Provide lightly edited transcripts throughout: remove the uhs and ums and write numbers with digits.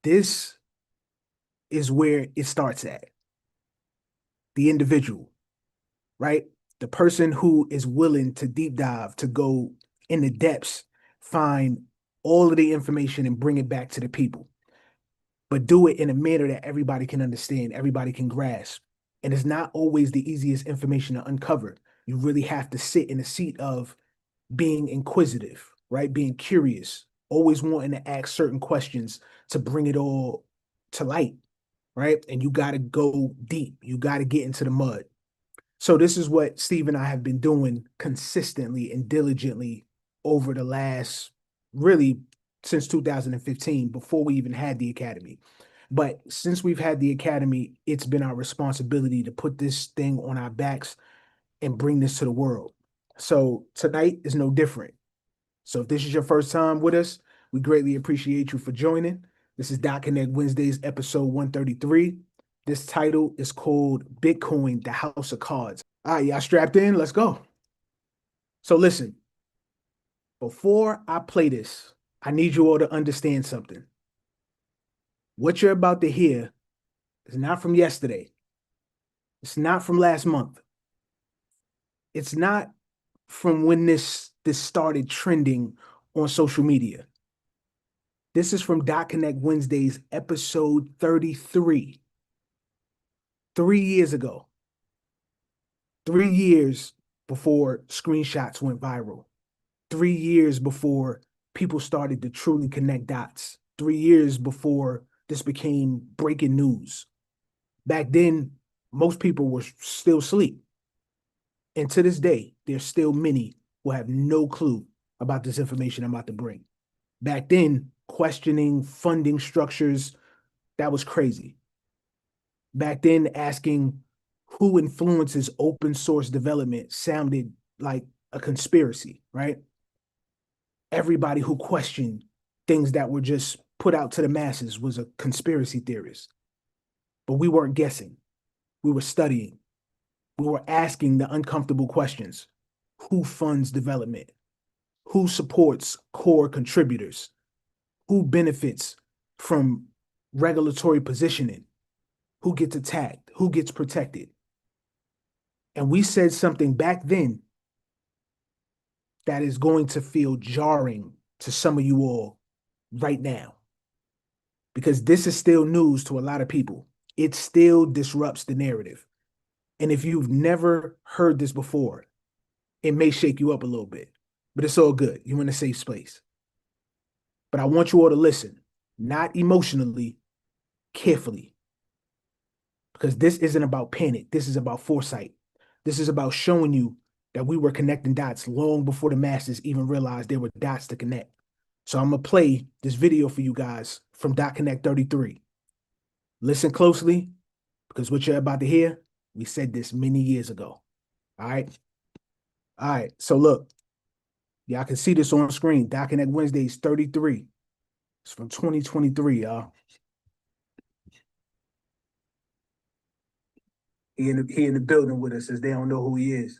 this is where it starts at. The individual, right? The person who is willing to deep dive, to go in the depths, find all of the information and bring it back to the people, but do it in a manner that everybody can understand, everybody can grasp. And it's not always the easiest information to uncover. You really have to sit in the seat of being inquisitive, right? Being curious, always wanting to ask certain questions to bring it all to light, right? And you got to go deep. You got to get into the mud. So this is what Steve and I have been doing consistently and diligently over the last, really, since 2015, before we even had the academy. But since we've had the academy, it's been our responsibility to put this thing on our backs and bring this to the world. So tonight is no different. So if this is your first time with us, we greatly appreciate you for joining. This is Connect Wednesdays, episode 133. This title is called Bitcoin, the House of Cards. All right, y'all strapped in? Let's go. So listen, before I play this, I need you all to understand something. What you're about to hear is not from yesterday. It's not from last month. It's not from when this started trending on social media. This is from Connect Wednesdays, episode 33. 3 years ago. 3 years before screenshots went viral. 3 years before people started to truly connect dots. 3 years before this became breaking news. Back then, most people were still asleep. And to this day, there's still many who have no clue about this information I'm about to bring. Back then, questioning funding structures, that was crazy. Back then, asking who influences open source development sounded like a conspiracy, right? Everybody who questioned things that were just put out to the masses was a conspiracy theorist. But we weren't guessing. We were studying. We were asking the uncomfortable questions. Who funds development? Who supports core contributors? Who benefits from regulatory positioning? Who gets attacked? Who gets protected? And we said something back then that is going to feel jarring to some of you all right now. Because this is still news to a lot of people. It still disrupts the narrative. And if you've never heard this before, it may shake you up a little bit. But it's all good. You're in a safe space. But I want you all to listen, not emotionally, carefully. Because this isn't about panic. This is about foresight. This is about showing you that we were connecting dots long before the masses even realized there were dots to connect. So I'm going to play this video for you guys from Connect 33. Listen closely, because what you're about to hear, we said this many years ago. All right? All right. So look, y'all can see this on screen. Connect Wednesdays 33. It's from 2023, y'all. He in the building with us as they don't know who he is.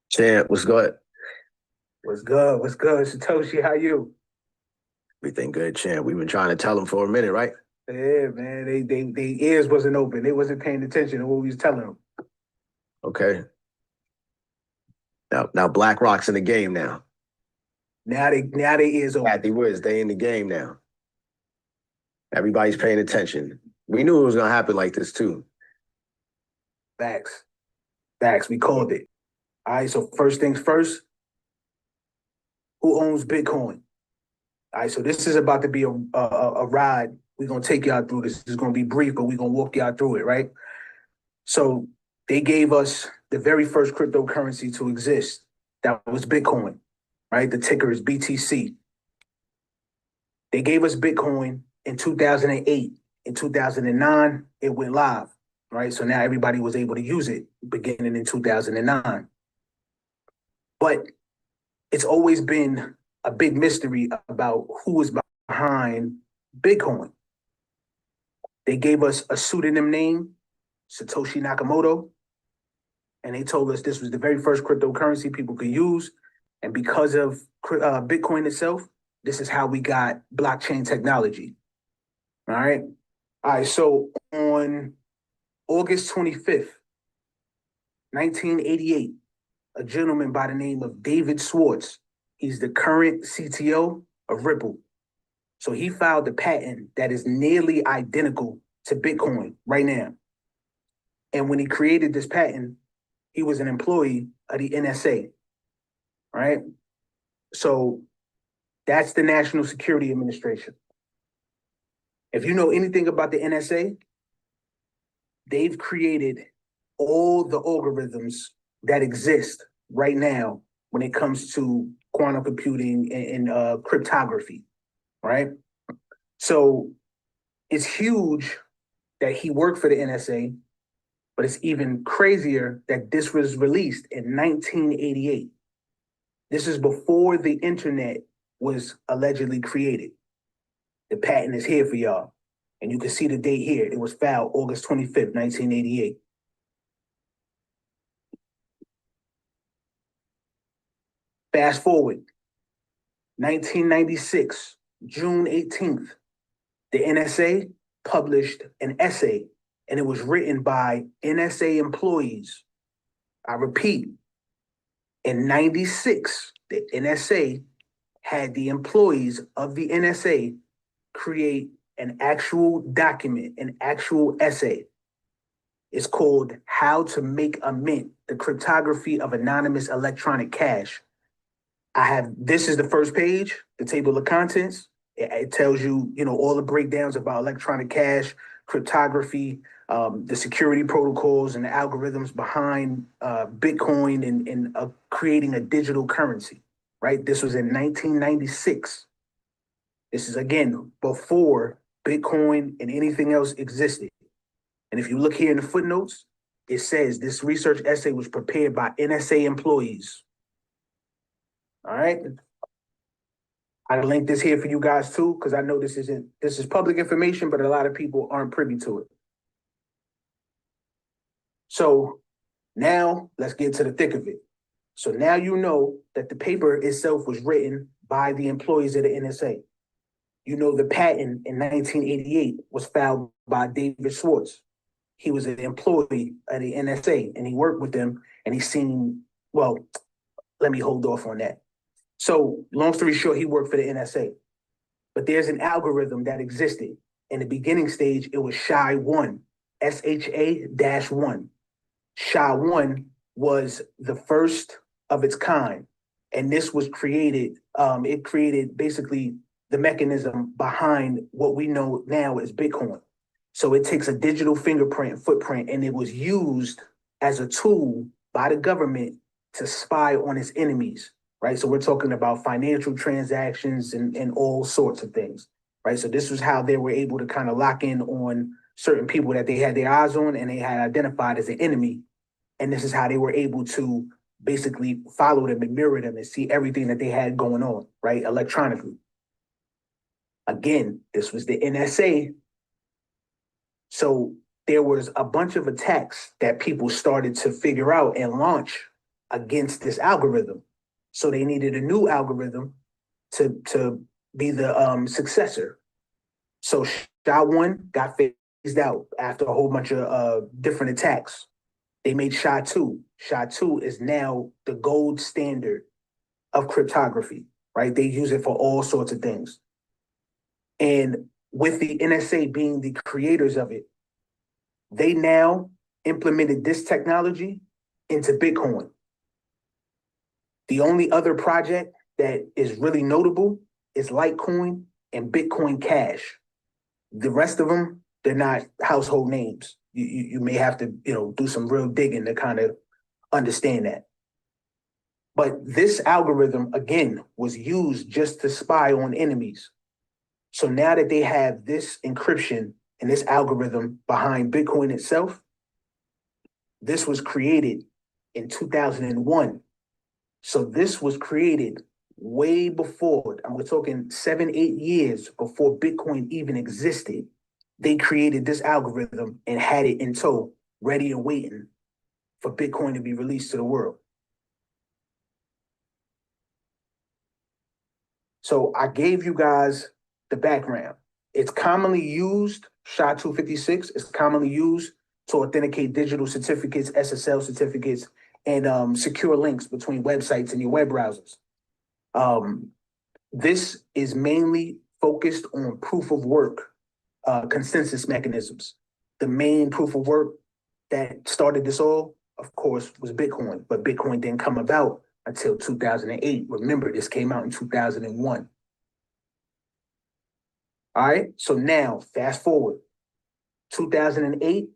Champ, what's good? What's good? What's good? Satoshi, how you? Everything good, Champ. We've been trying to tell them for a minute, right? Yeah, man. They ears wasn't open. They wasn't paying attention to what we was telling them. Okay. Now BlackRock's in the game now. Now they ears open. Kathy Woods, they in the game now. Everybody's paying attention. We knew it was gonna happen like this too. Facts. We called it. All right, so first things first, who owns Bitcoin? All right, so this is about to be a ride. We're going to take y'all through this. This is going to be brief, but we're going to walk y'all through it, right? So they gave us the very first cryptocurrency to exist. That was Bitcoin, right? The ticker is BTC. They gave us Bitcoin in 2008. In 2009, it went live, right? So now everybody was able to use it beginning in 2009. But it's always been a big mystery about who is behind Bitcoin. They gave us a pseudonym name, Satoshi Nakamoto, and they told us this was the very first cryptocurrency people could use. And because of Bitcoin itself, This is how we got blockchain technology. All right. All right. So on August 25th, 1988, a gentleman by the name of David Schwartz, he's the current CTO of Ripple. So he filed a patent that is nearly identical to Bitcoin right now. And when he created this patent, he was an employee of the NSA, right? So that's the National Security Administration. If you know anything about the NSA, they've created all the algorithms that exist right now when it comes to quantum computing and cryptography, right? So it's huge that he worked for the NSA, but it's even crazier that this was released in 1988. This is before the internet was allegedly created. The patent is here for y'all. And you can see the date here. It was filed August 25th, 1988. Fast forward, 1996, June 18th, the NSA published an essay, and it was written by NSA employees. I repeat, in 96, the NSA had the employees of the NSA create an actual document, an actual essay. It's called How to Make a Mint, the Cryptography of Anonymous Electronic Cash. This is the first page, the table of contents. It tells you, all the breakdowns about electronic cash, cryptography, the security protocols and the algorithms behind Bitcoin and creating a digital currency, right? This was in 1996. This is, again, before Bitcoin and anything else existed. And if you look here in the footnotes, it says this research essay was prepared by NSA employees. All right. I linked this here for you guys too, because I know this is public information, but a lot of people aren't privy to it. So now let's get to the thick of it. So now you know that the paper itself was written by the employees of the NSA. You know the patent in 1988 was filed by David Schwartz. He was an employee of the NSA and he worked with them and well, let me hold off on that. So long story short, he worked for the NSA. But there's an algorithm that existed. In the beginning stage, it was SHA-1, SHA-1. SHA-1 was the first of its kind. And this was created, it created basically the mechanism behind what we know now as Bitcoin. So it takes a digital footprint, and it was used as a tool by the government to spy on its enemies, right? So we're talking about financial transactions and all sorts of things, right? So this was how they were able to kind of lock in on certain people that they had their eyes on and they had identified as an enemy. And this is how they were able to basically follow them and mirror them and see everything that they had going on, right? Electronically. Again, this was the NSA. So there was a bunch of attacks that people started to figure out and launch against this algorithm. So they needed a new algorithm to be the successor. So SHA-1 got phased out after a whole bunch of different attacks. They made SHA-2. SHA-2 is now the gold standard of cryptography, right? They use it for all sorts of things. And with the NSA being the creators of it, they now implemented this technology into Bitcoin. The only other project that is really notable is Litecoin and Bitcoin Cash. The rest of them, they're not household names. You may have to, do some real digging to kind of understand that. But this algorithm, again, was used just to spy on enemies. So now that they have this encryption and this algorithm behind Bitcoin itself, this was created in 2001. So this was created way before, and we're talking 7, 8 years before Bitcoin even existed. They created this algorithm and had it in tow, ready and waiting for Bitcoin to be released to the world. So I gave you guys the background. It's commonly used, SHA-256 is commonly used to authenticate digital certificates, SSL certificates, and secure links between websites and your web browsers. This is mainly focused on proof of work, consensus mechanisms. The main proof of work that started this all, of course, was Bitcoin, but Bitcoin didn't come about until 2008. Remember, this came out in 2001. All right, so now fast forward, 2008,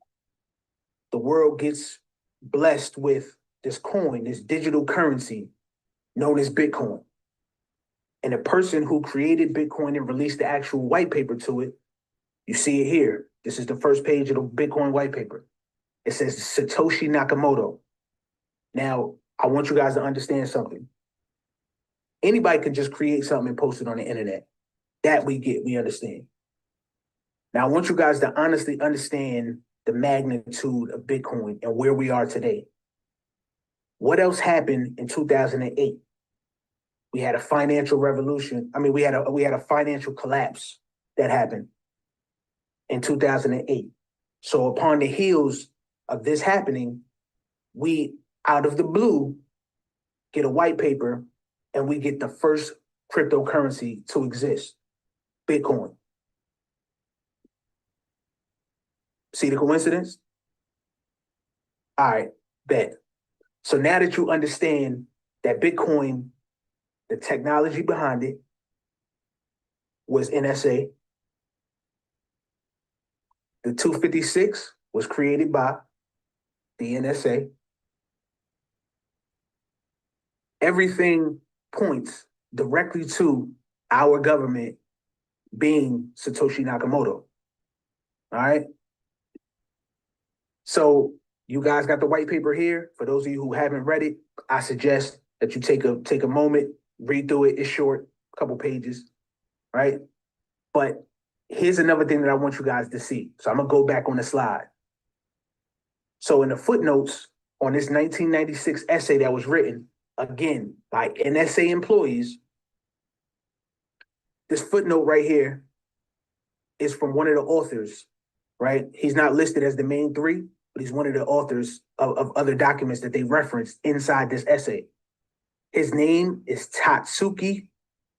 the world gets blessed with this coin, this digital currency known as Bitcoin. And the person who created Bitcoin and released the actual white paper to it, you see it here. This is the first page of the Bitcoin white paper. It says Satoshi Nakamoto. Now, I want you guys to understand something. Anybody can just create something and post it on the internet. That we understand. Now, I want you guys to honestly understand the magnitude of Bitcoin and where we are today. What else happened in 2008? We had a financial revolution. I mean, we had a financial collapse that happened in 2008. So upon the heels of this happening, we, out of the blue, get a white paper and we get the first cryptocurrency to exist, Bitcoin. See the coincidence? All right, bet. So now that you understand that Bitcoin, the technology behind it was NSA, the 256 was created by the NSA. Everything points directly to our government being Satoshi Nakamoto. All right. So you guys got the white paper here. For those of you who haven't read it, I suggest that you take a moment, read through it. It's short, a couple pages, right? But here's another thing that I want you guys to see. So I'm gonna go back on the slide. So in the footnotes on this 1996 essay that was written, again, by NSA employees, this footnote right here is from one of the authors, right? He's not listed as the main three, but he's one of the authors of other documents that they referenced inside this essay. His name is Tatsuki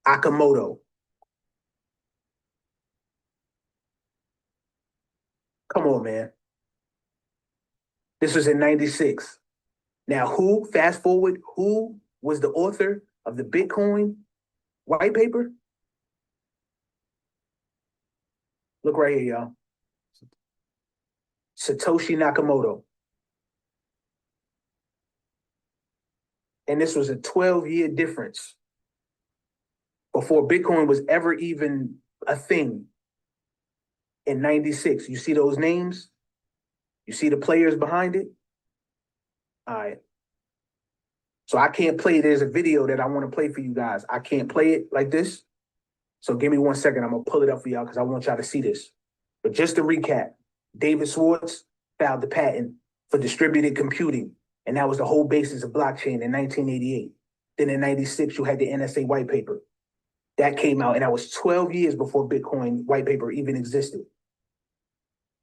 Akamoto. Come on, man. This was in 96. Now, fast forward, who was the author of the Bitcoin white paper? Look right here, y'all. Satoshi Nakamoto. And this was a 12-year difference before Bitcoin was ever even a thing in 96. You see those names? You see the players behind it? All right. So I can't play. There's a video that I want to play for you guys. I can't play it like this. So give me 1 second. I'm going to pull it up for y'all because I want y'all to see this. But just to recap, David Schwartz filed the patent for distributed computing. And that was the whole basis of blockchain in 1988. Then in 96, you had the NSA white paper. That came out, and that was 12 years before Bitcoin white paper even existed.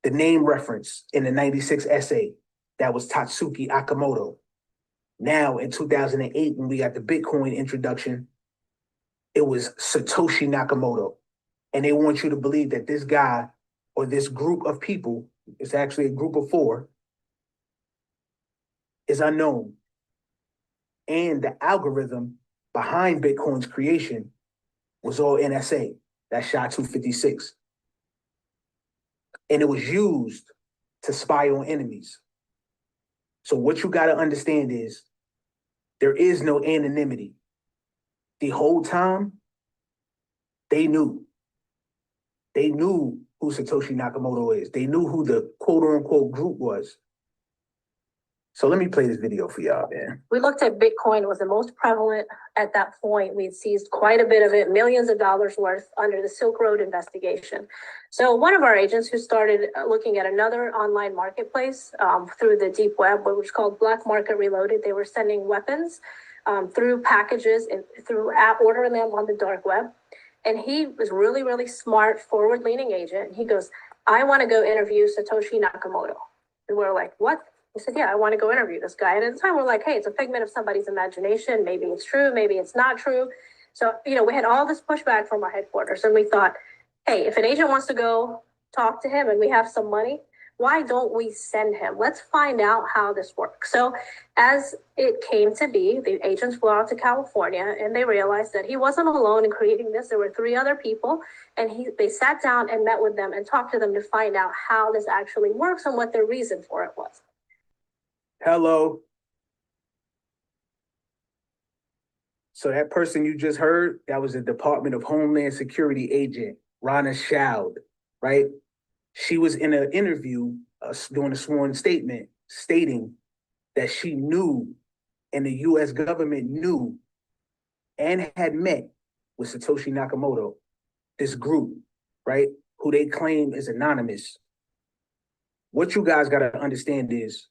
The name reference in the 96 essay, that was Tatsuki Akamoto. Now, in 2008, when we got the Bitcoin introduction, it was Satoshi Nakamoto. And they want you to believe that this guy or this group of people, it's actually a group of 4, is unknown. And the algorithm behind Bitcoin's creation was all NSA, that SHA-256. And it was used to spy on enemies. So what you got to understand is there is no anonymity. The whole time, they knew. They knew who Satoshi Nakamoto is. They knew who the quote-unquote group was. So let me play this video for y'all, man. We looked at Bitcoin. It was the most prevalent at that point. We'd seized quite a bit of it, millions of dollars worth under the Silk Road investigation. So one of our agents who started looking at another online marketplace through the deep web, which was called Black Market Reloaded, they were sending weapons through packages and through ordering them on the dark web. And he was really, really smart, forward-leaning agent. He goes, I want to go interview Satoshi Nakamoto. And we're like, what? He said, yeah, I want to go interview this guy. And at the time, we're like, hey, it's a figment of somebody's imagination. Maybe it's true. Maybe it's not true. So, we had all this pushback from our headquarters. And we thought, hey, if an agent wants to go talk to him and we have some money, why don't we send him? Let's find out how this works. So as it came to be, the agents flew out to California and they realized that he wasn't alone in creating this. There were 3 other people, and they sat down and met with them and talked to them to find out how this actually works and what their reason for it was. Hello. So that person you just heard, that was a Department of Homeland Security agent, Rana Shaud, right? She was in an interview doing a sworn statement stating that she knew and the U.S. government knew and had met with Satoshi Nakamoto, this group, right, who they claim is anonymous. What you guys got to understand is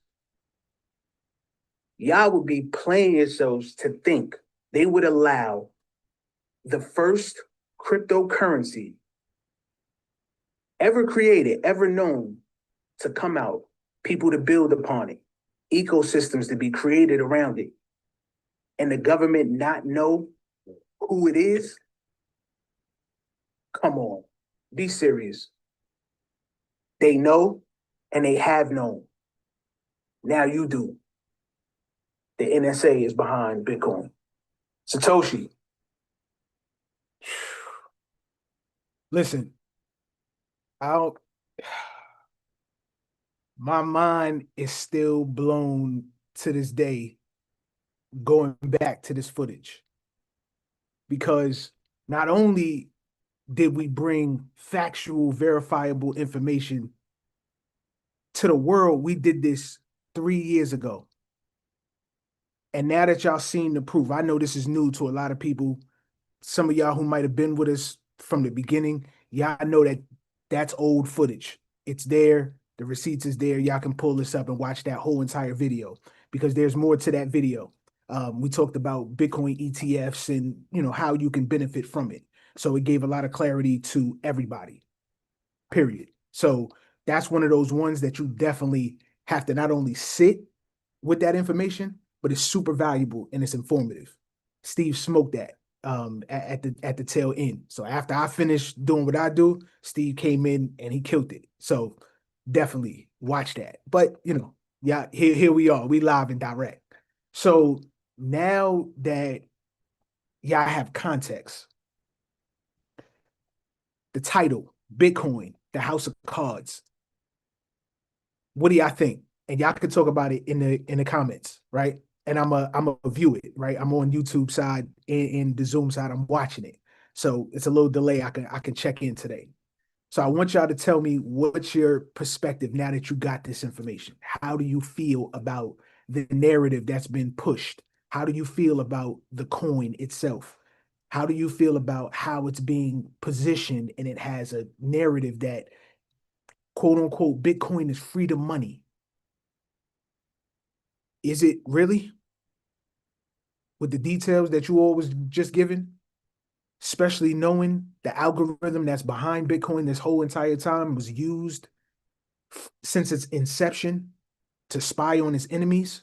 y'all would be playing yourselves to think they would allow the first cryptocurrency ever created, ever known to come out, people to build upon it, ecosystems to be created around it, and the government not know who it is? Come on, be serious. They know and they have known. Now you do. The NSA is behind Bitcoin. Satoshi. Listen, my mind is still blown to this day going back to this footage, because not only did we bring factual, verifiable information to the world, we did this 3 years ago. And now that y'all seen the proof, I know this is new to a lot of people. Some of y'all who might have been with us from the beginning, y'all know that that's old footage. It's there. The receipts is there. Y'all can pull this up and watch that whole entire video, because there's more to that video. We talked about Bitcoin ETFs and how you can benefit from it. So it gave a lot of clarity to everybody, period. So that's one of those ones that you definitely have to not only sit with that information, but it's super valuable and it's informative. Steve smoked that at the tail end. So after I finished doing what I do, Steve came in and he killed it. So definitely watch that. But yeah, here we are. We live and direct. So now that y'all have context, the title, Bitcoin, the House of Cards. What do y'all think? And y'all can talk about it in the comments, right? And I'm a view it, right? I'm on YouTube side and the Zoom side. I'm watching it, so it's a little delay. I can check in today. So I want y'all to tell me what's your perspective now that you got this information. How do you feel about the narrative that's been pushed? How do you feel about the coin itself? How do you feel about how it's being positioned and it has a narrative that, quote unquote, Bitcoin is freedom money? Is it really? With the details that you all was just given, especially knowing the algorithm that's behind Bitcoin this whole entire time was used since its inception to spy on its enemies.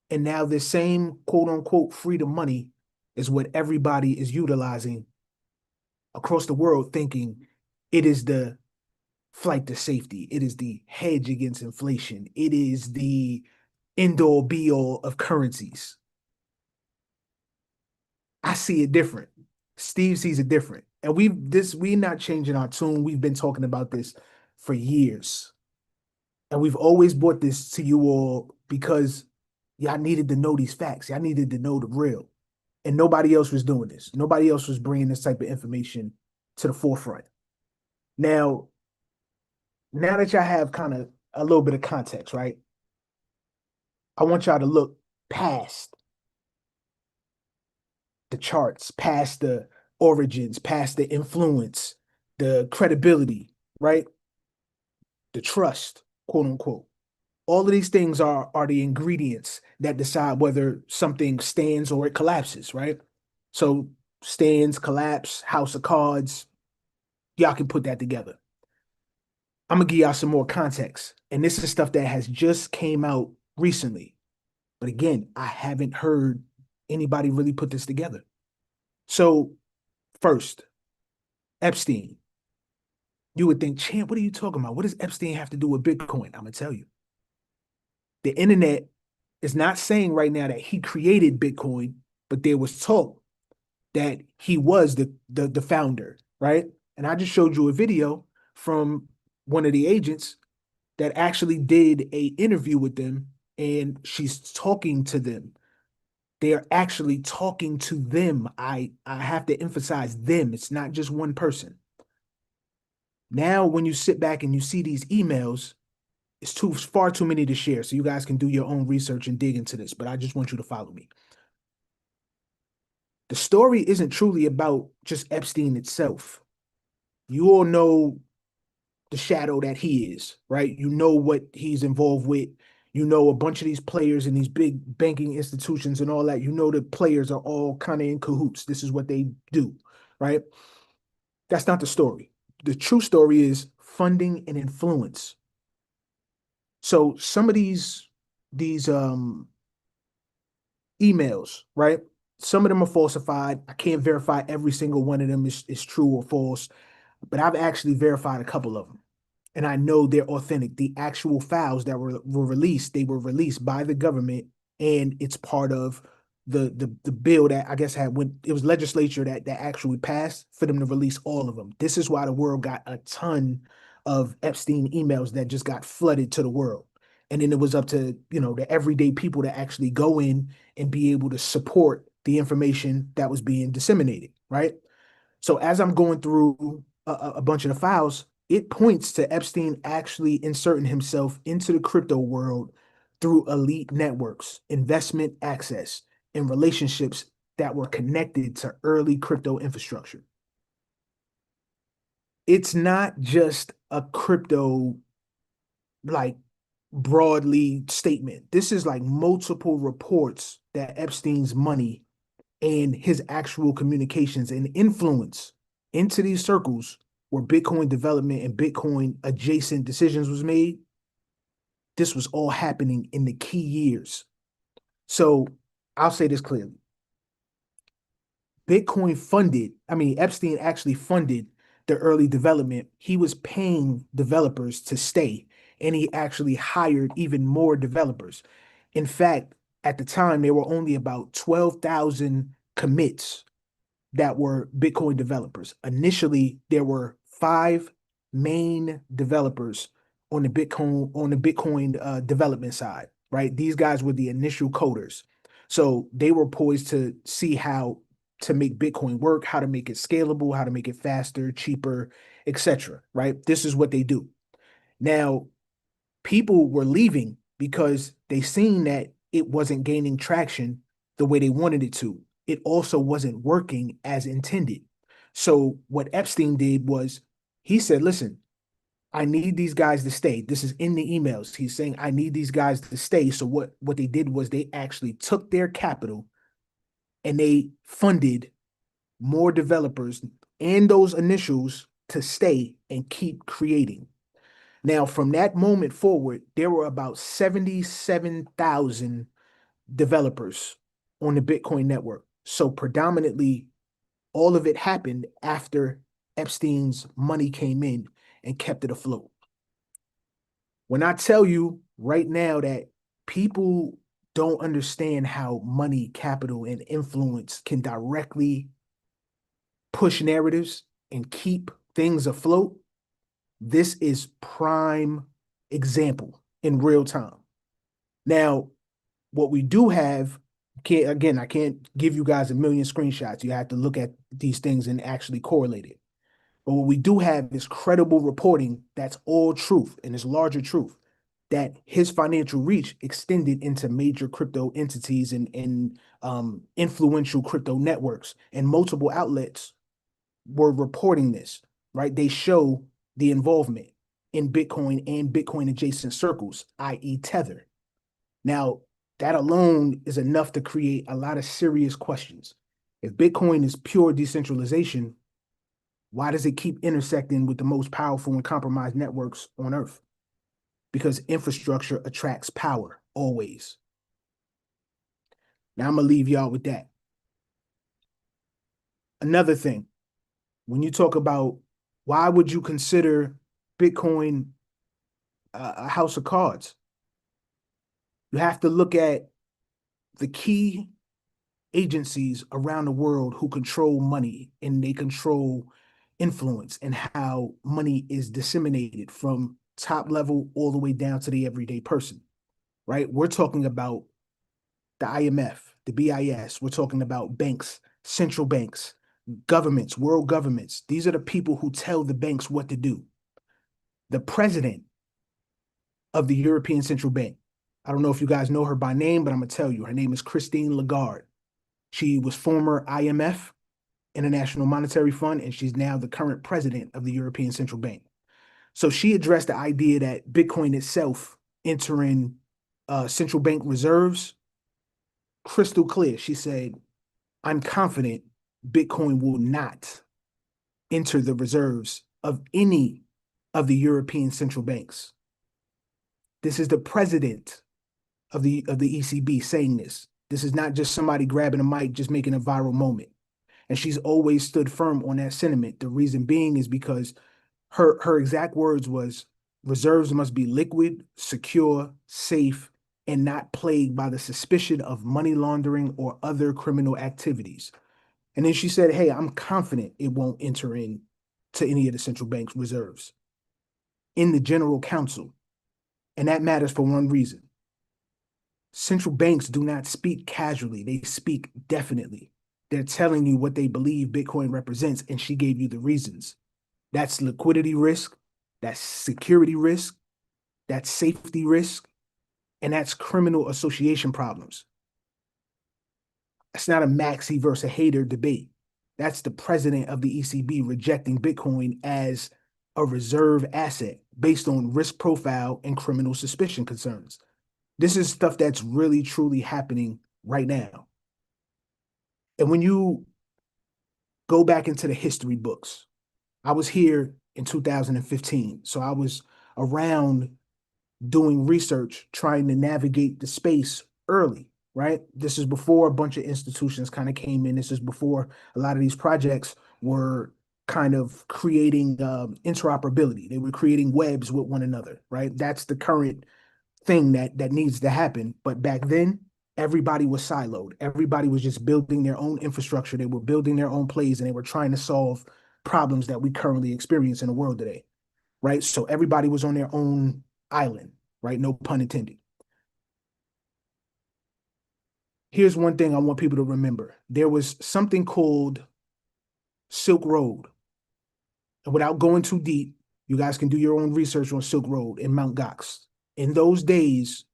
And now this same quote unquote freedom money is what everybody is utilizing across the world, thinking it is the flight to safety. It is the hedge against inflation. It is the end all be all of currencies. I see it different. Steve sees it different. And we're not changing our tune. We've been talking about this for years. And we've always brought this to you all because y'all needed to know these facts. Y'all needed to know the real. And nobody else was doing this. Nobody else was bringing this type of information to the forefront. Now that y'all have kind of a little bit of context, right? I want y'all to look past the charts, past the origins, past the influence, the credibility, right? The trust, quote unquote. All of these things are the ingredients that decide whether something stands or it collapses, right? So stands, collapse, house of cards, y'all can put that together. I'm gonna give y'all some more context. And this is stuff that has just came out recently. But again, I haven't heard anybody really put this together. So first, Epstein. You would think, Champ, what are you talking about? What does Epstein have to do with Bitcoin? I'm gonna tell you. The internet is not saying right now that he created Bitcoin, but there was talk that he was the founder, right? And I just showed you a video from one of the agents that actually did a interview with them, and she's talking to them. They are actually talking to them. I have to emphasize them. It's not just one person. Now, when you sit back and you see these emails, it's far too many to share. So you guys can do your own research and dig into this, but I just want you to follow me. The story isn't truly about just Epstein itself. You all know the shadow that he is, right? You know what he's involved with. You know a bunch of these players in these big banking institutions and all that. You know the players are all kind of in cahoots. This is what they do, right? That's not the story. The true story is funding and influence. So some of these emails, right? Some of them are falsified. I can't verify every single one of them is true or false, but I've actually verified a couple of them. And I know they're authentic. The actual files that were released, they were released by the government, and it's part of the bill that I guess had when it was legislature that actually passed for them to release all of them. This is why the world got a ton of Epstein emails that just got flooded to the world. And then it was up to, the everyday people to actually go in and be able to support the information that was being disseminated, right? So as I'm going through a bunch of the files, it points to Epstein actually inserting himself into the crypto world through elite networks, investment access, and relationships that were connected to early crypto infrastructure. It's not just a crypto, like, broadly statement. This is like multiple reports that Epstein's money and his actual communications and influence into these circles where Bitcoin development and Bitcoin adjacent decisions was made. This was all happening in the key years. So I'll say this clearly. Epstein actually funded the early development. He was paying developers to stay, and he actually hired even more developers. In fact, at the time, there were only about 12,000 commits that were Bitcoin developers. Initially, there were 5 main developers on the Bitcoin development side, right? These guys were the initial coders. So they were poised to see how to make Bitcoin work, how to make it scalable, how to make it faster, cheaper, etc. Right? This is what they do. Now, people were leaving because they seen that it wasn't gaining traction the way they wanted it to. It also wasn't working as intended. So what Epstein did was he said, listen, I need these guys to stay. This is in the emails. He's saying, I need these guys to stay. So what they did was they actually took their capital and they funded more developers and those initials to stay and keep creating. Now, from that moment forward, there were about 77,000 developers on the Bitcoin network. So predominantly, all of it happened after Epstein's money came in and kept it afloat. When I tell you right now that people don't understand how money, capital, and influence can directly push narratives and keep things afloat, this is prime example in real time. Now, what we do have, I can't give you guys a million screenshots. You have to look at these things and actually correlate it. But what we do have is credible reporting that's all truth and is larger truth, that his financial reach extended into major crypto entities and influential crypto networks, and multiple outlets were reporting this, right? They show the involvement. in Bitcoin and Bitcoin adjacent circles, i.e. Tether. Now, that alone is enough to create a lot of serious questions. If Bitcoin is pure decentralization, why does it keep intersecting with the most powerful and compromised networks on Earth? Because infrastructure attracts power, always. Now I'm going to leave y'all with that. Another thing, when you talk about why would you consider Bitcoin a house of cards, you have to look at the key agencies around the world who control money, and they control influence and how money is disseminated from top level all the way down to the everyday person, right? We're talking about the IMF, the BIS. We're talking about banks, central banks, governments, world governments. These are the people who tell the banks what to do. The president of the European Central Bank, I don't know if you guys know her by name, but I'm going to tell you, her name is Christine Lagarde. She was former IMF, International Monetary Fund, and she's now the current president of the European Central Bank. So she addressed the idea that Bitcoin itself entering central bank reserves crystal clear. She said, I'm confident Bitcoin will not enter the reserves of any of the European central banks. This is the president of the ECB saying this. This is not just somebody grabbing a mic, just making a viral moment. And she's always stood firm on that sentiment. The reason being is because her exact words was, reserves must be liquid, secure, safe, and not plagued by the suspicion of money laundering or other criminal activities. And then she said, hey, I'm confident it won't enter in to any of the central bank's reserves in the general counsel. And that matters for one reason. Central banks do not speak casually. They speak definitely. They're telling you what they believe Bitcoin represents, and she gave you the reasons. That's liquidity risk, that's security risk, that's safety risk, and that's criminal association problems. It's not a maxi versus a hater debate. That's the president of the ECB rejecting Bitcoin as a reserve asset based on risk profile and criminal suspicion concerns. This is stuff that's really, truly happening right now. And when you go back into the history books, I was here in 2015, so I was around doing research, trying to navigate the space early, right? This is before a bunch of institutions kind of came in. This is before a lot of these projects were kind of creating interoperability. They were creating webs with one another, right? That's the current thing that needs to happen. But back then, everybody was siloed. Everybody was just building their own infrastructure. They were building their own plays, and they were trying to solve problems that we currently experience in the world today, right? So everybody was on their own island, right? No pun intended. Here's one thing I want people to remember. There was something called Silk Road. And without going too deep, you guys can do your own research on Silk Road in Mt. Gox. In those days,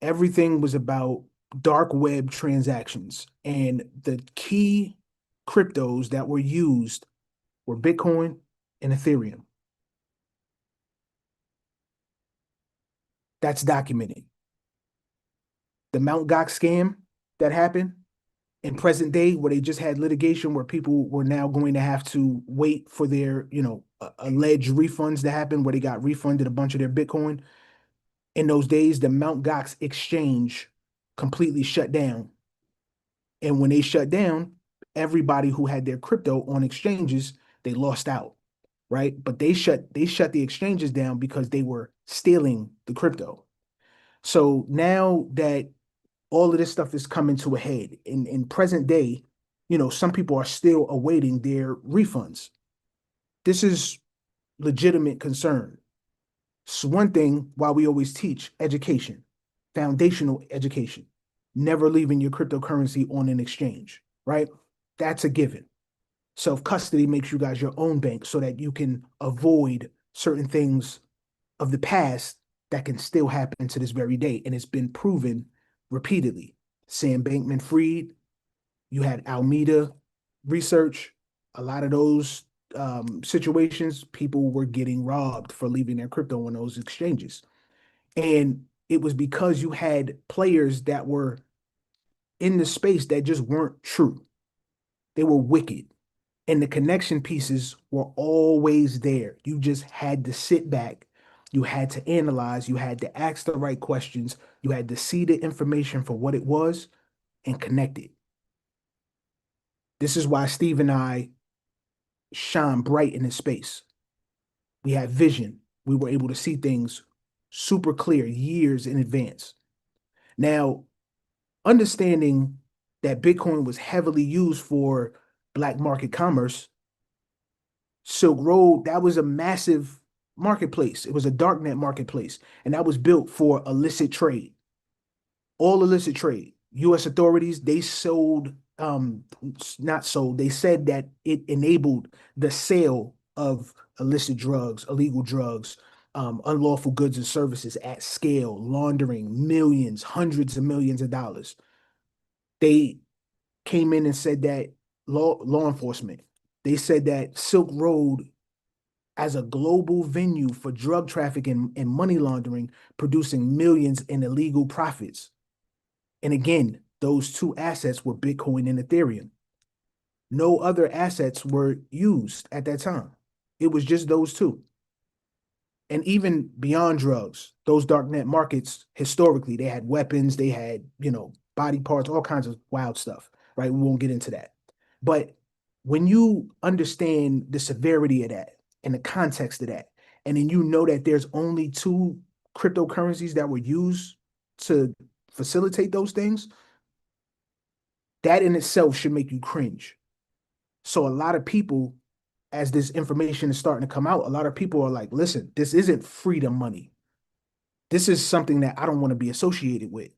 everything was about dark web transactions. And the key cryptos that were used were Bitcoin and Ethereum. That's documented. The Mt. Gox scam that happened in present day, where they just had litigation where people were now going to have to wait for their, alleged refunds to happen, where they got refunded a bunch of their Bitcoin. In those days, the Mt. Gox exchange completely shut down. And when they shut down, everybody who had their crypto on exchanges, they lost out, right? But they shut the exchanges down because they were stealing the crypto. So now that all of this stuff is coming to a head in present day, some people are still awaiting their refunds. This is legitimate concern. So one thing, why we always teach education, foundational education, never leaving your cryptocurrency on an exchange, right? That's a given. Self-custody makes you guys your own bank so that you can avoid certain things of the past that can still happen to this very day. And it's been proven repeatedly. Sam Bankman-Fried, you had Alameda research, a lot of those situations, people were getting robbed for leaving their crypto on those exchanges. And it was because you had players that were in the space that just weren't true. They were wicked. And the connection pieces were always there. You just had to sit back. You had to analyze. You had to ask the right questions. You had to see the information for what it was and connect it. This is why Steve and I shine bright in this space. We had vision. We were able to see things super clear years in advance. Now, understanding that Bitcoin was heavily used for black market commerce, Silk Road, that was a massive marketplace. It was a darknet marketplace, and that was built for illicit trade, all illicit trade. U.S. authorities, they sold, not sold, they said that it enabled the sale of illicit drugs, illegal drugs, unlawful goods and services at scale, laundering millions, hundreds of millions of dollars. They came in and said that law enforcement, they said that Silk Road as a global venue for drug trafficking and money laundering, producing millions in illegal profits. And again, those two assets were Bitcoin and Ethereum. No other assets were used at that time. It was just those two. And even beyond drugs, those darknet markets, historically, they had weapons, they had, body parts, all kinds of wild stuff, right? We won't get into that. But when you understand the severity of that and the context of that, and then you know that there's only two cryptocurrencies that were used to facilitate those things, that in itself should make you cringe. So a lot of people, as this information is starting to come out, a lot of people are like, listen, this isn't freedom money. This is something that I don't want to be associated with.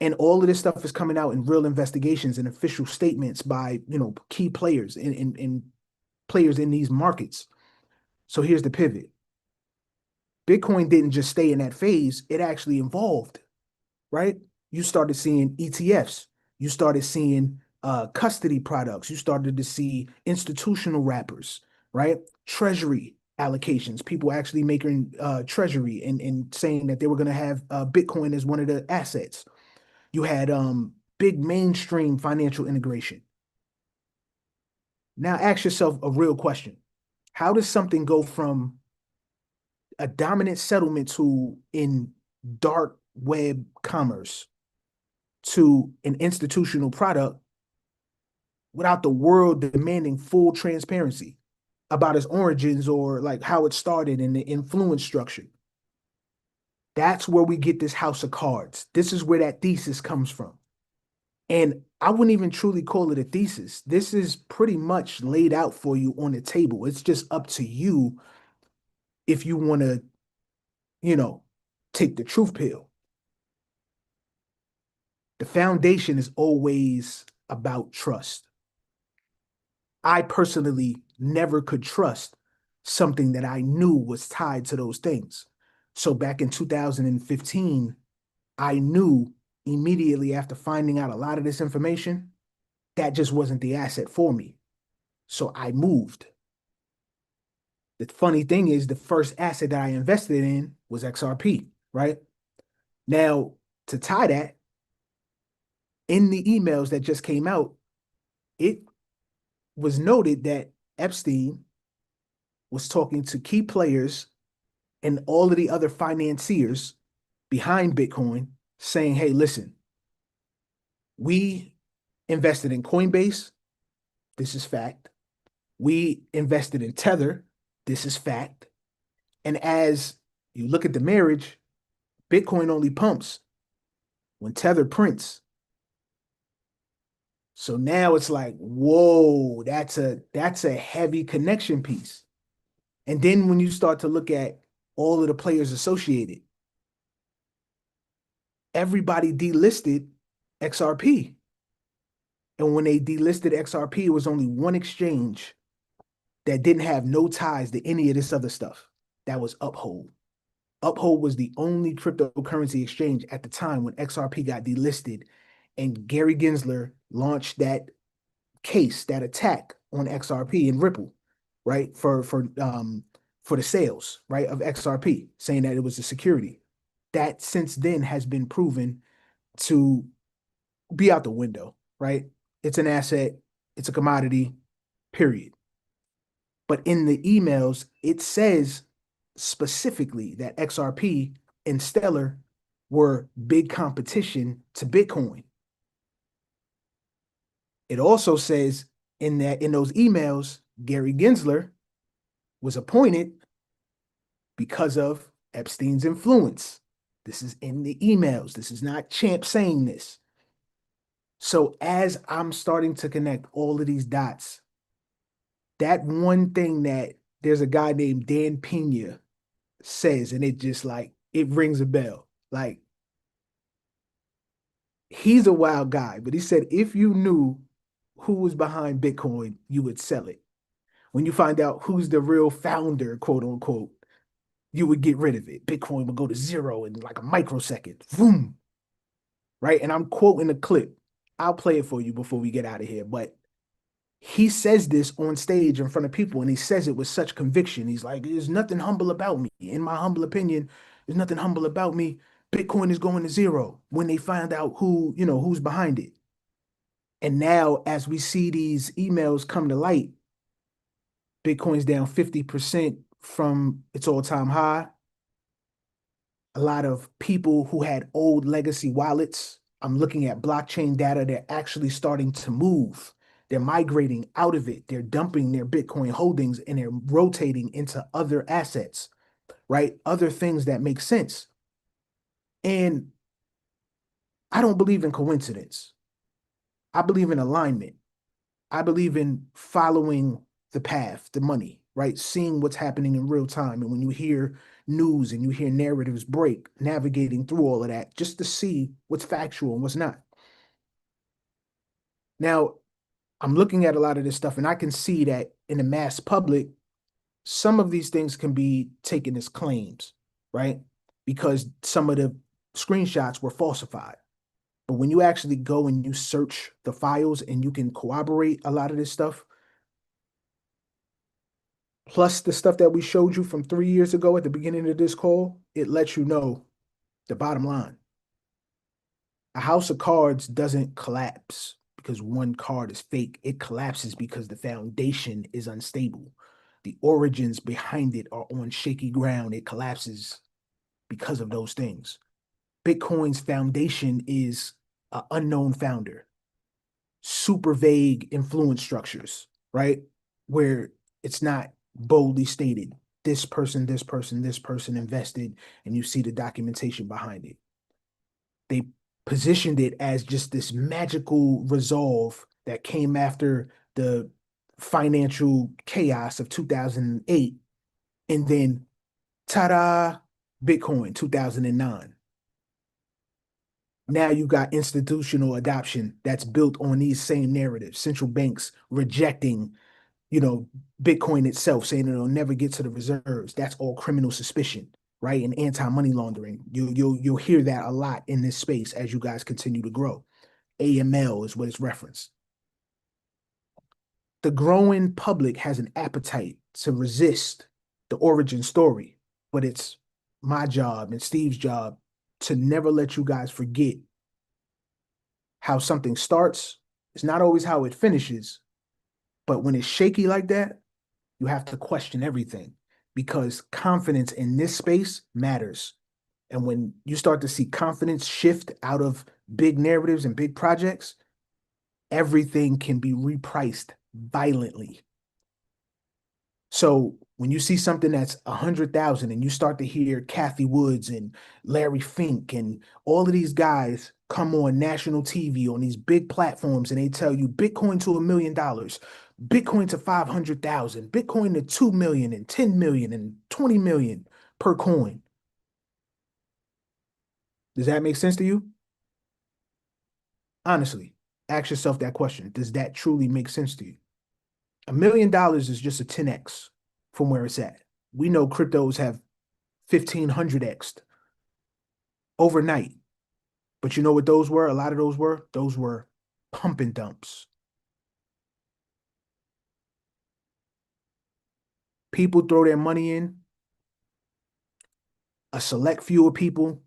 And all of this stuff is coming out in real investigations and official statements by, key players and players in these markets. So here's the pivot. Bitcoin didn't just stay in that phase. It actually evolved, right? You started seeing ETFs. You started seeing custody products. You started to see institutional wrappers, right? Treasury allocations, people actually making treasury and saying that they were going to have Bitcoin as one of the assets. You had big mainstream financial integration. Now ask yourself a real question. How does something go from a dominant settlement tool in dark web commerce to an institutional product without the world demanding full transparency about its origins or like how it started and the influence structure? That's where we get this house of cards. This is where that thesis comes from. And I wouldn't even truly call it a thesis. This is pretty much laid out for you on the table. It's just up to you if you want to, take the truth pill. The foundation is always about trust. I personally never could trust something that I knew was tied to those things. So back in 2015, I knew immediately after finding out a lot of this information, that just wasn't the asset for me. So I moved. The funny thing is, the first asset that I invested in was XRP, right? Now, to tie that, in the emails that just came out, it was noted that Epstein was talking to key players and all of the other financiers behind Bitcoin saying, hey, listen, we invested in Coinbase. This is fact. We invested in Tether. This is fact. And as you look at the marriage, Bitcoin only pumps when Tether prints. So now it's like, whoa, that's a heavy connection piece. And then when you start to look at all of the players associated, everybody delisted XRP. And when they delisted XRP, it was only one exchange that didn't have no ties to any of this other stuff. That was Uphold. Uphold was the only cryptocurrency exchange at the time when XRP got delisted, and Gary Gensler launched that case, that attack on XRP and Ripple, right? For the sales, right, of XRP, saying that it was a security. That since then has been proven to be out the window, right? It's an asset, it's a commodity, period. But in the emails, it says specifically that XRP and Stellar were big competition to Bitcoin. It also says in those emails, Gary Gensler was appointed because of Epstein's influence. This is in the emails. This is not Champ saying this. So as I'm starting to connect all of these dots, that one thing that there's a guy named Dan Pena says, and it just like, it rings a bell. Like, he's a wild guy, but he said, if you knew who was behind Bitcoin, you would sell it. When you find out who's the real founder, quote unquote, you would get rid of it. Bitcoin would go to zero in like a microsecond. Boom. Right? And I'm quoting a clip. I'll play it for you before we get out of here. But he says this on stage in front of people, and he says it with such conviction. He's like, there's nothing humble about me. In my humble opinion, there's nothing humble about me. Bitcoin is going to zero when they find out who's behind it. And now, as we see these emails come to light, Bitcoin's down 50% from its all-time high. A lot of people who had old legacy wallets, I'm looking at blockchain data, they're actually starting to move. They're migrating out of it. They're dumping their Bitcoin holdings and they're rotating into other assets, right? Other things that make sense. And I don't believe in coincidence. I believe in alignment. I believe in following the path, the money, right? Seeing what's happening in real time. And when you hear news and you hear narratives break, navigating through all of that just to see what's factual and what's not. Now, I'm looking at a lot of this stuff and I can see that in the mass public, some of these things can be taken as claims, right? Because some of the screenshots were falsified. But when you actually go and you search the files and you can corroborate a lot of this stuff, plus the stuff that we showed you from 3 years ago at the beginning of this call, it lets you know the bottom line. A house of cards doesn't collapse because one card is fake. It collapses because the foundation is unstable. The origins behind it are on shaky ground. It collapses because of those things. Bitcoin's foundation is an unknown founder, super vague influence structures, right? Where it's not boldly stated, this person, this person, this person invested, and you see the documentation behind it. They positioned it as just this magical resolve that came after the financial chaos of 2008. And then, ta-da, Bitcoin 2009. Now you got institutional adoption that's built on these same narratives. Central banks rejecting, Bitcoin itself, saying it'll never get to the reserves. That's all criminal suspicion, right? And anti-money laundering. You'll hear that a lot in this space as you guys continue to grow. AML is what it's referenced. The growing public has an appetite to resist the origin story, but it's my job and Steve's job to never let you guys forget how something starts. It's not always how it finishes, but when it's shaky like that, you have to question everything because confidence in this space matters. And when you start to see confidence shift out of big narratives and big projects, everything can be repriced violently. So when you see something that's 100,000 and you start to hear Kathy Woods and Larry Fink and all of these guys come on national TV on these big platforms and they tell you Bitcoin to $1 million, Bitcoin to 500,000, Bitcoin to 2 million and 10 million and 20 million per coin. Does that make sense to you? Honestly, ask yourself that question. Does that truly make sense to you? $1 million is just a 10x from where it's at. We know cryptos have 1,500x overnight. But you know what those were? A lot of those were pump and dumps. People throw their money in. A select few of people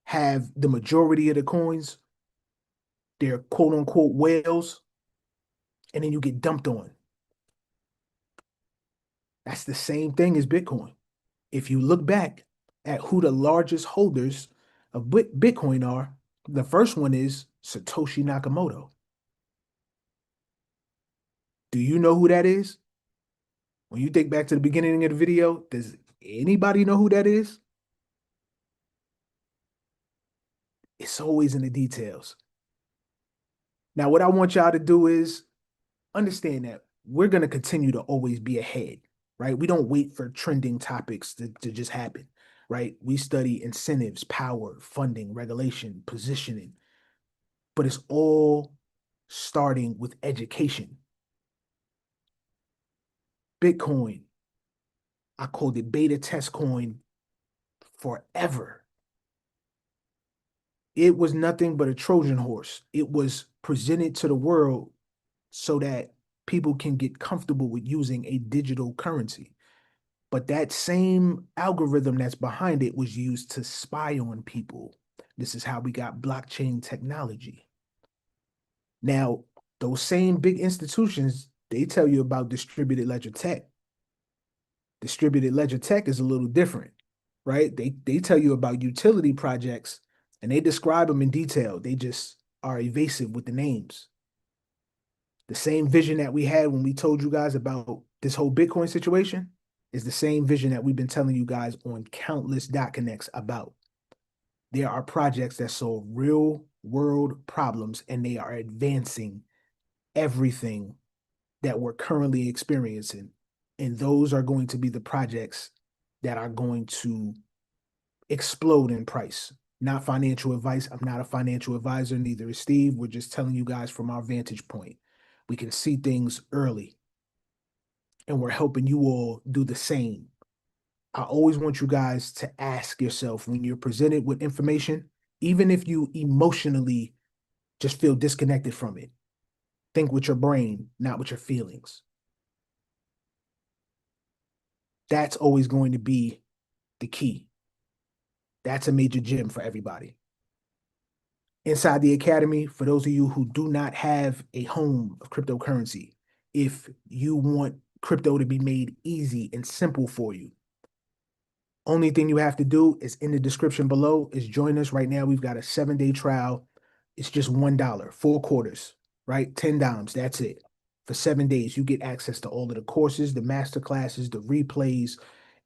have the majority of the coins. They're quote unquote whales. And then you get dumped on. That's the same thing as Bitcoin. If you look back at who the largest holders of Bitcoin are, the first one is Satoshi Nakamoto. Do you know who that is? When you think back to the beginning of the video, does anybody know who that is? It's always in the details. Now, what I want y'all to do is understand that we're going to continue to always be ahead, right? We don't wait for trending topics to just happen, right? We study incentives, power, funding, regulation, positioning, but it's all starting with education. Bitcoin, I called it beta test coin forever. It was nothing but a Trojan horse. It was presented to the world so that people can get comfortable with using a digital currency. But that same algorithm that's behind it was used to spy on people. This is how we got blockchain technology. Now, those same big institutions, they tell you about distributed ledger tech. Distributed ledger tech is a little different, right? They tell you about utility projects and they describe them in detail. They just are evasive with the names. The same vision that we had when we told you guys about this whole Bitcoin situation is the same vision that we've been telling you guys on countless dot connects about. There are projects that solve real world problems and they are advancing everything that we're currently experiencing. And those are going to be the projects that are going to explode in price. Not financial advice. I'm not a financial advisor, neither is Steve. We're just telling you guys from our vantage point. We can see things early. And we're helping you all do the same. I always want you guys to ask yourself when you're presented with information, even if you emotionally just feel disconnected from it, think with your brain, not with your feelings. That's always going to be the key. That's a major gem for everybody. Inside the Academy, for those of you who do not have a home of cryptocurrency, if you want crypto to be made easy and simple for you, only thing you have to do is in the description below is join us right now. We've got a 7-day trial. It's just $1, 4 quarters, right? 10 dimes. That's it. For 7 days, you get access to all of the courses, the master classes, the replays,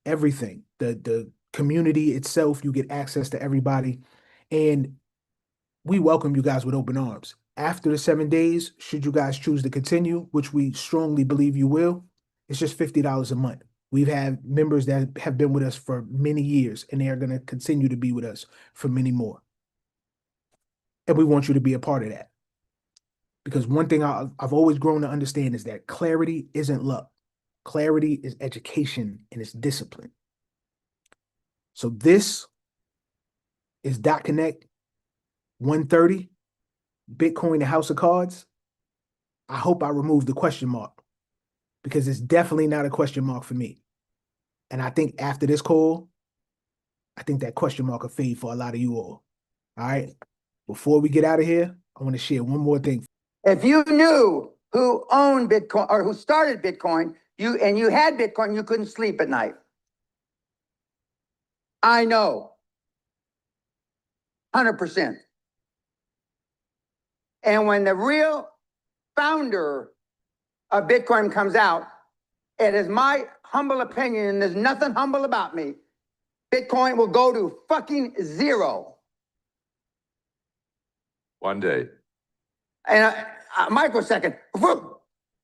everything. The community itself, you get access to everybody. And we welcome you guys with open arms. After the 7 days, should you guys choose to continue, which we strongly believe you will, it's just $50 a month. We've had members that have been with us for many years, and they are going to continue to be with us for many more. And we want you to be a part of that. Because one thing I've always grown to understand is that clarity isn't luck. Clarity is education and it's discipline. So this is .connect 130, Bitcoin, the House of Cards. I hope I removed the question mark because it's definitely not a question mark for me. And I think after this call, I think that question mark will fade for a lot of you all. All right. Before we get out of here, I want to share one more thing. If you knew who owned Bitcoin or who started Bitcoin, you had Bitcoin, you couldn't sleep at night. I know. 100%. And when the real founder of Bitcoin comes out, it is my humble opinion, and there's nothing humble about me, Bitcoin will go to fucking zero. One day. And a microsecond,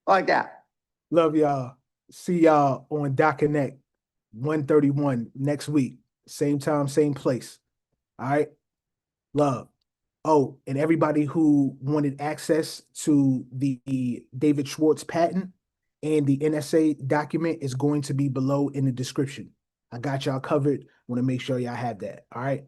like that. Love y'all. See y'all on .connect 131 next week. Same time, same place. All right. Love. Oh, and everybody who wanted access to the David Schwartz patent and the NSA document is going to be below in the description. I got y'all covered. Want to make sure y'all have that. All right.